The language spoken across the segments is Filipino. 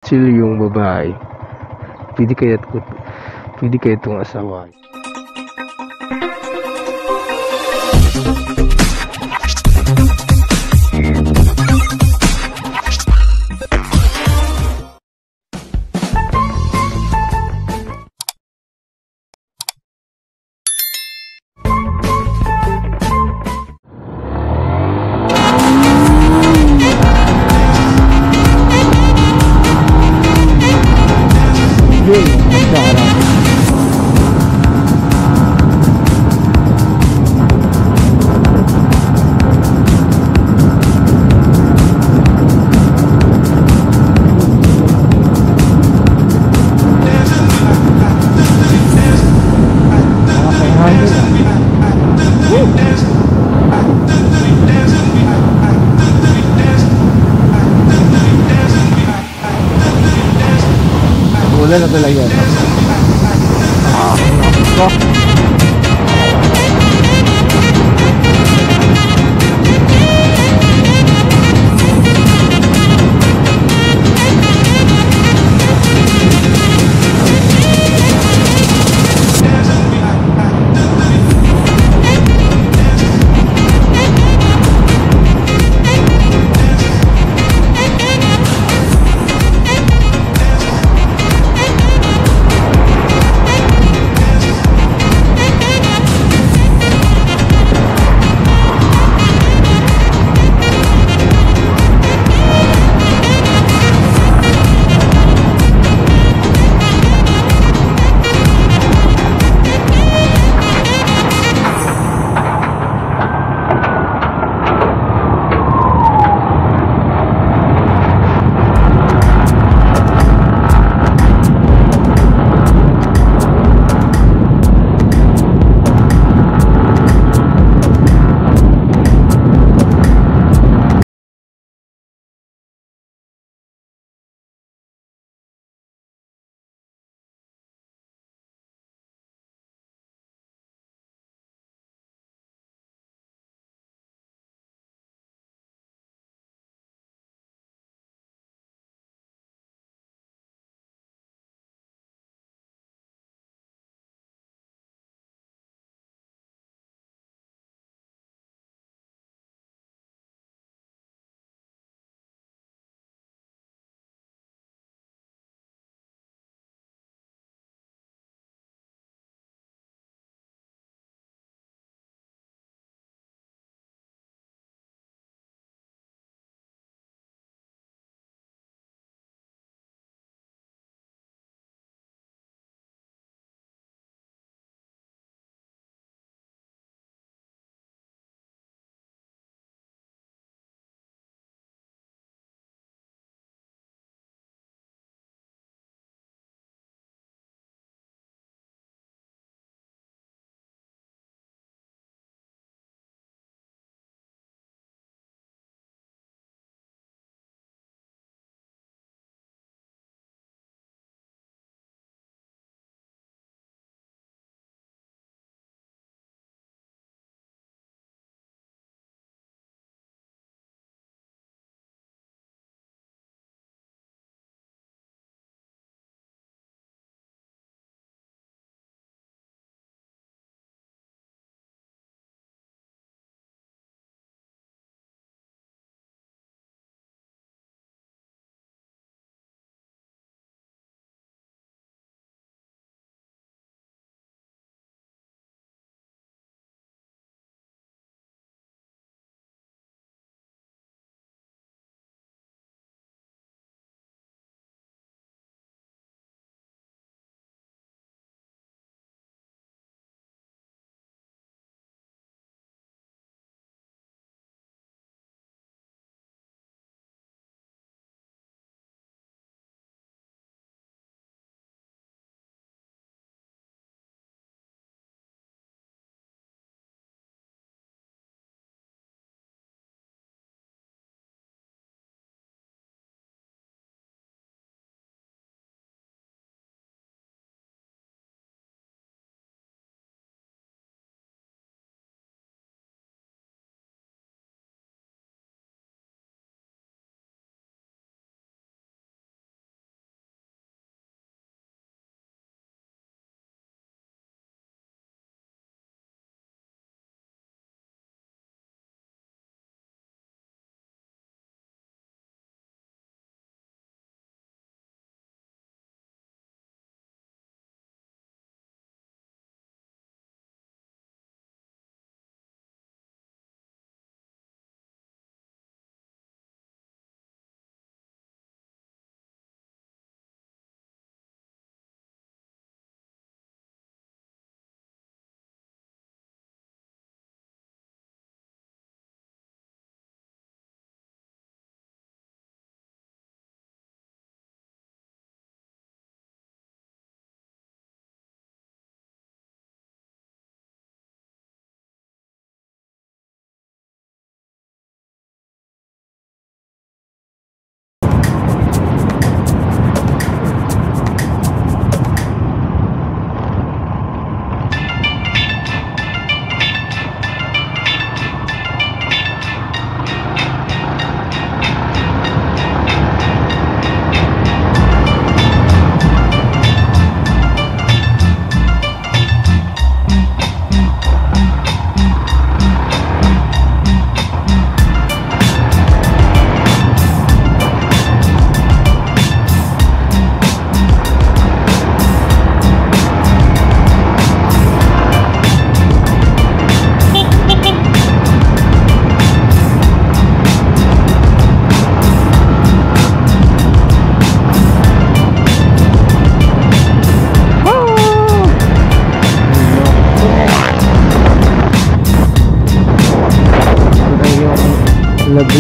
Chill yung babae. Pwede kaya itong asawa. Wala na talaga.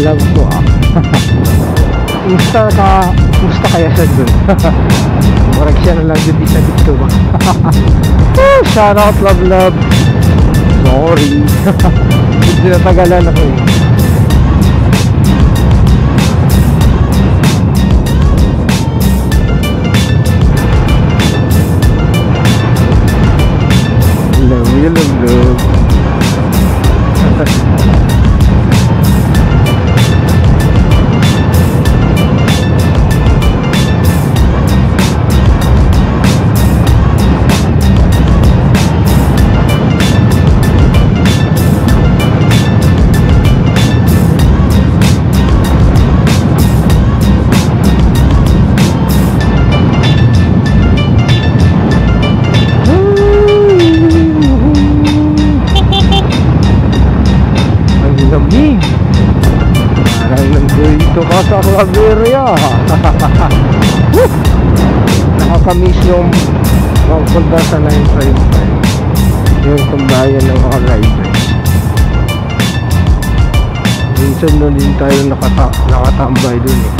love ko Kumusta kaya siya dun? Marag siya na lang dun isa dito ba? Shout out love. Sorry. Hindi natagalan ako eh. Love. Sa Claveria. Nakakamiss yung magpunta sa 955, yung tambayan ng mga riders. Minsan doon din tayo nakatambay dun eh,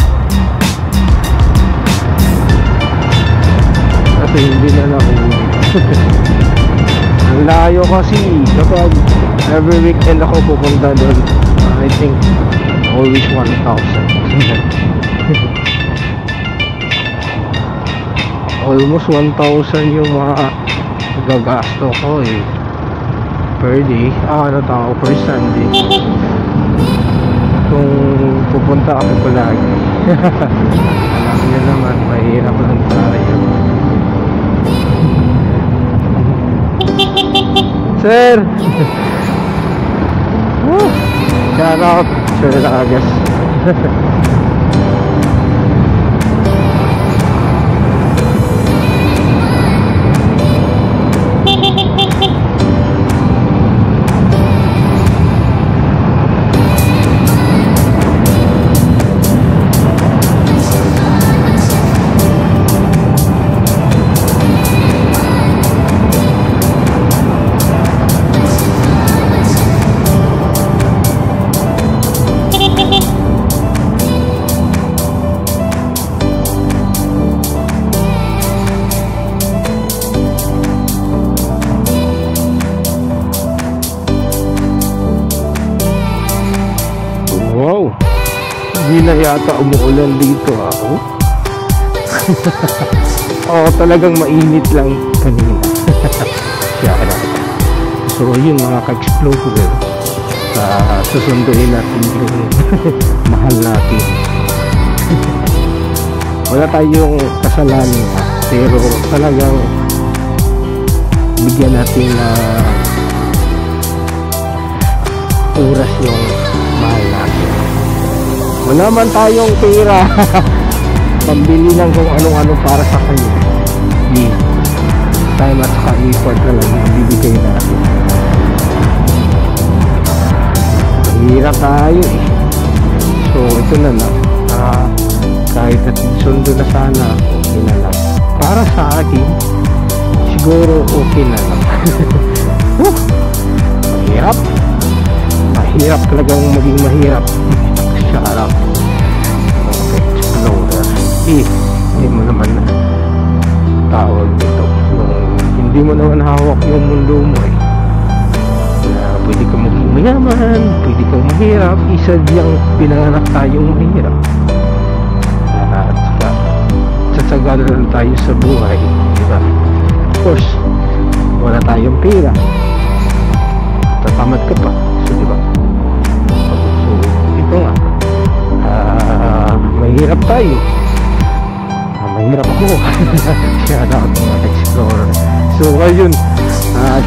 kasi hindi na nakuha. Ang layo kasi kapag every weekend ako pupunta doon. I think always 1,000. Almost 1,000 yung mga gagasto ko eh per day. Per Sunday kung pupunta ako palagi. Alam niyo naman, mahirap lang tayo. Sir! Shout out Sir Agas. Wow, hindi na yata umuulan dito ako. Talagang mainit lang kanina. So yun mga ka-explorer, susunduin natin yung mahal natin. Wala tayong kasalanan pero talagang bigyan natin na oras yung mahal natin. Wala man tayong pera pambili lang kung anong-ano para sa kanya. Time at saka effort na lang ang bibigay natin. Mahirap tayo eh. So ito na lang, kahit at sundo na sana, okay na lang. Para sa akin siguro okay na lang. Mahirap talagang maging mahirap. Sarap. Okay, explorer. Hindi mo naman na tawag dito. Hindi mo naman hawak yung mundo mo eh. Pwede kang maging mayaman, pwede kang mahirap. Isa diyang pinanganak tayong mahirap. At tsatsaga na lang tayo sa buhay, diba? Of course, wala tayong pera, tatamad ka pa. So diba, so ito nga, mahirap tayo, mahirap ako. Shout out mga explorer. So ayun,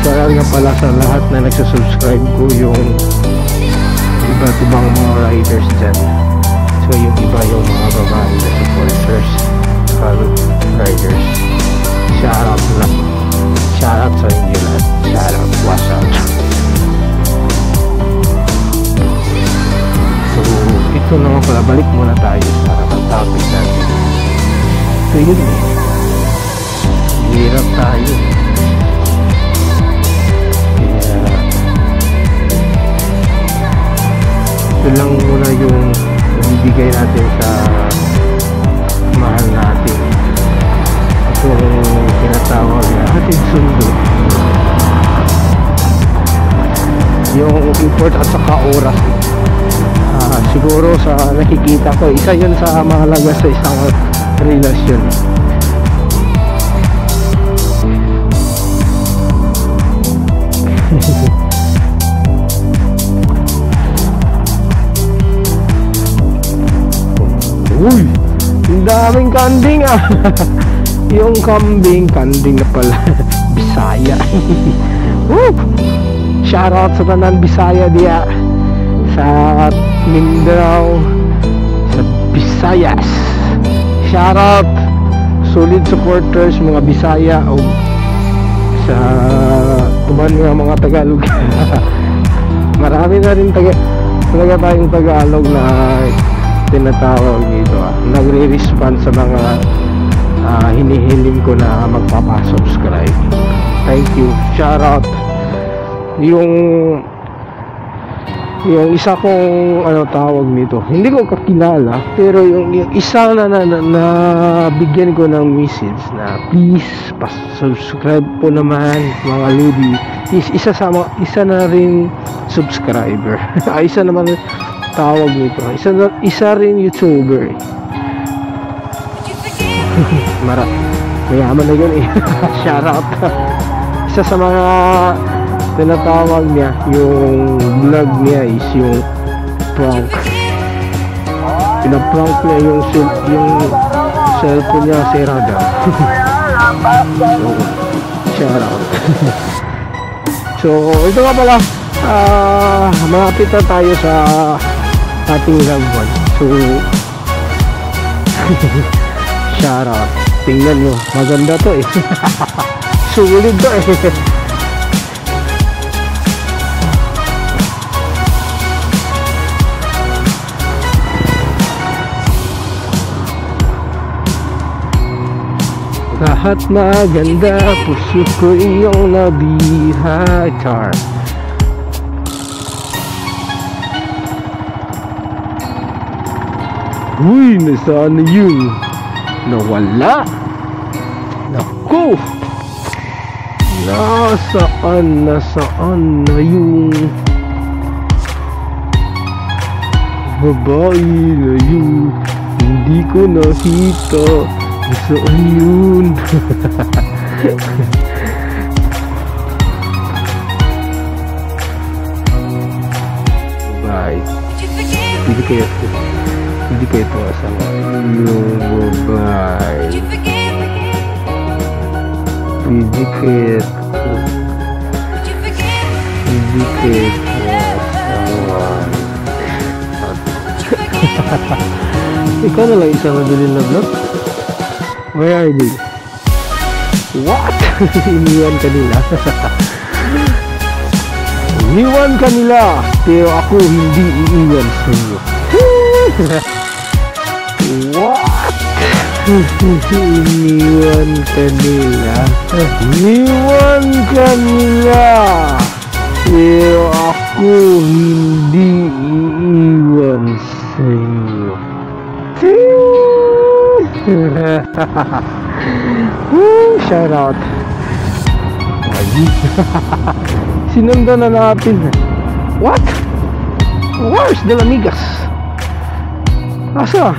shout out nga pala sa lahat na nagsusubscribe ko, yung iba't ibang mga riders dyan. So yung iba yung mga babae na supporters, riders. Shout out lang. Shout out sa inyo lahat. Shout out, what's up. So ito na nga pala, balik muna tayo sa topic natin. So yun eh, hirap tayo. Kaya ito lang muna yung ibigay natin sa mahal natin. Ito yung tinatawag na hatid sundo, yung import at saka oras. Siguro sa nakikita ko, isa yun sa mahalaga sa isang relasyon. Uy, ang daming kanding ah. Yung kambing, kanding na pala. Bisaya. Woo! Shoutout sa tanan Bisaya diya, sa Mindanao, sa Visayas. Shoutout, solid supporters mga Bisaya o sa tuman mga Tagalog. Marami na rin talaga tayong Tagalog na tinatawag dito, nagre-respond sa mga hinihiling ko na magpapasubscribe. Thank you, shoutout. Yung isa kong tawag nito, hindi ko kakilala, pero yung isa na bigyan ko ng message na please subscribe po naman mga lodi, isa na rin subscriber. Isa naman tawag nito, isa rin YouTuber. Mayaman na yun eh. Shoutout. Isa sa mga tinatawag niya, yung vlog niya is yung prank. Pinaprank niya yung cellphone niya sira daw. So, shoutout. So, ito nga pala, malapit na tayo sa ating loved one. So, shoutout. Tingnan nyo, maganda to eh. Sulit to eh. Lahat maganda, puso ko iyong nabiha. Char. Uy, nasaan na yun? Nawala. Naku, nasaan na yung babae na yun? Hindi ko nakita. Saan yun? Bye. Hindi kayo ito asama. Bye. Didikit ikaw na lang isang nabilin na vlog. Where are they? What? Iniwan kanila. Iniwan kanila, pero ako hindi iiwan sa inyo. What? Iniwan kanila. Iniwan kanila, pero ako hindi iiwan sa inyo. Shout out. Sinundan na natin. What? Where's the Lamigas? Asa?